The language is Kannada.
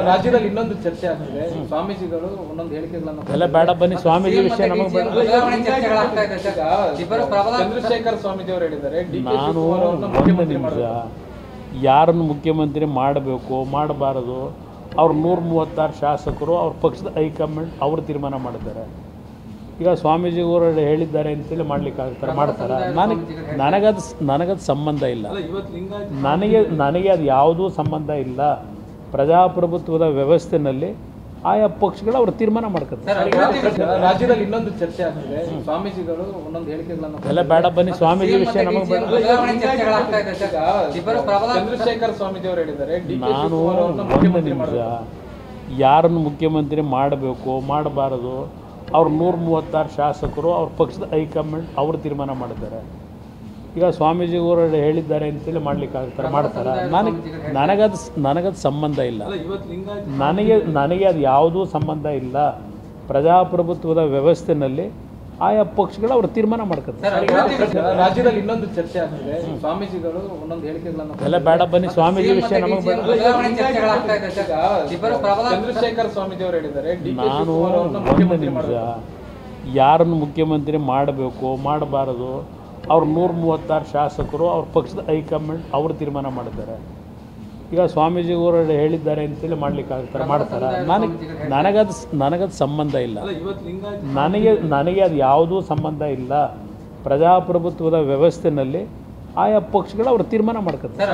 ರಾಜ್ಯದಲ್ಲಿ ಇನ್ನೊಂದು ಚರ್ಚೆ ಆಗ್ತಿದೆ, ಸ್ವಾಮೀಜಿಗಳು ಒಂದೊಂದು ಹೇಳಿಕೆಗಳನ್ನು ಎಲ್ಲ ಬೇಡ ಬನ್ನಿ ಸ್ವಾಮೀಜಿ ವಿಷಯ ನಮಗೆ ಚಂದ್ರಶೇಖರ್ ಸ್ವಾಮೀಜಿ ಅವರು ಹೇಳಿದ್ದಾರೆ ನಾನು ಒಂದು ನಿಮಿಷ ಯಾರನ್ನು ಮುಖ್ಯಮಂತ್ರಿ ಮಾಡಬೇಕು ಮಾಡಬಾರದು ಅವ್ರು 136 ಶಾಸಕರು ಅವ್ರ ಪಕ್ಷದ ಹೈಕಮಾಂಡ್ ಅವರು ತೀರ್ಮಾನ ಮಾಡಿದ್ದಾರೆ. ಈಗ ಸ್ವಾಮೀಜಿಯವರು ಹೇಳಿದ್ದಾರೆ ಅಂತೇಳಿ ಮಾಡ್ಲಿಕ್ಕಾಗ್ತಾರೆ ಮಾಡ್ತಾರೆ. ನನಗದು ಸಂಬಂಧ ಇಲ್ಲ. ನನಗೆ ಅದು ಯಾವುದೂ ಸಂಬಂಧ ಇಲ್ಲ. ಪ್ರಜಾಪ್ರಭುತ್ವದ ವ್ಯವಸ್ಥೆಯಲ್ಲಿ ಆಯಾ ಪಕ್ಷಗಳು ಅವರು ತೀರ್ಮಾನ ಮಾಡ್ಕೊತಾರೆ. ರಾಜ್ಯದಲ್ಲಿ ಇನ್ನೊಂದು ಚರ್ಚೆ ಆಗ್ತಿದೆ, ಸ್ವಾಮೀಜಿಗಳು ಒಂದೊಂದು ಹೇಳಿಕೆಗಳನ್ನು ಎಲ್ಲ ಬೇಡ ಬನ್ನಿ ಸ್ವಾಮೀಜಿ ವಿಷಯ ನಮಗೆ ಚಂದ್ರಶೇಖರ್ ಸ್ವಾಮೀಜಿ ಅವರು ಹೇಳಿದ್ದಾರೆ ನಾನು ಒಂದು ನಿಮಿಷ ಯಾರನ್ನು ಮುಖ್ಯಮಂತ್ರಿ ಮಾಡಬೇಕು ಮಾಡಬಾರದು ಅವ್ರು 136 ಶಾಸಕರು ಅವ್ರ ಪಕ್ಷದ ಹೈಕಮಾಂಡ್ ಅವರು ತೀರ್ಮಾನ ಮಾಡಿದ್ದಾರೆ. ಈಗ ಸ್ವಾಮೀಜಿಯವರು ಹೇಳಿದ್ದಾರೆ ಅಂತೇಳಿ ಮಾಡ್ಲಿಕ್ಕಾಗ್ತಾರೆ ಮಾಡ್ತಾರೆ. ನನಗದು ಸಂಬಂಧ ಇಲ್ಲ. ನನಗೆ ಅದು ಯಾವುದೂ ಸಂಬಂಧ ಇಲ್ಲ. ಪ್ರಜಾಪ್ರಭುತ್ವದ ವ್ಯವಸ್ಥೆಯಲ್ಲಿ ಆಯಾ ಪಕ್ಷಗಳು ಅವರು ತೀರ್ಮಾನ ಮಾಡ್ಕೊತಾರೆ. ರಾಜ್ಯದಲ್ಲಿ ಇನ್ನೊಂದು ಚರ್ಚೆ ಆಗ್ತಿದೆ, ಸ್ವಾಮೀಜಿಗಳು ಒಂದೊಂದು ಹೇಳಿಕೆಗಳನ್ನು ಎಲ್ಲ ಬೇಡ ಬನ್ನಿ ಸ್ವಾಮೀಜಿ ವಿಷಯ ನಮಗೆ ಚಂದ್ರಶೇಖರ್ ಸ್ವಾಮೀಜಿ ಅವರು ಹೇಳಿದ್ದಾರೆ ನಾನು ಒಂದು ನಿಮಿಷ ಯಾರನ್ನು ಮುಖ್ಯಮಂತ್ರಿ ಮಾಡಬೇಕು ಮಾಡಬಾರದು ಅವ್ರು 136 ಶಾಸಕರು ಅವ್ರ ಪಕ್ಷದ ಹೈಕಮಾಂಡ್ ಅವರು ತೀರ್ಮಾನ ಮಾಡಿದ್ದಾರೆ. ಈಗ ಸ್ವಾಮೀಜಿಯವರು ಹೇಳಿದ್ದಾರೆ ಅಂತೇಳಿ ಮಾಡ್ಲಿಕ್ಕಾಗ್ತಾರೆ ಮಾಡ್ತಾರೆ. ನನಗದು ಸಂಬಂಧ ಇಲ್ಲ. ನನಗೆ ಅದು ಯಾವುದೂ ಸಂಬಂಧ ಇಲ್ಲ. ಪ್ರಜಾಪ್ರಭುತ್ವದ ವ್ಯವಸ್ಥೆಯಲ್ಲಿ ಆಯಾ ಪಕ್ಷಗಳು ಅವರು ತೀರ್ಮಾನ ಮಾಡ್ಕೊತಾರೆ.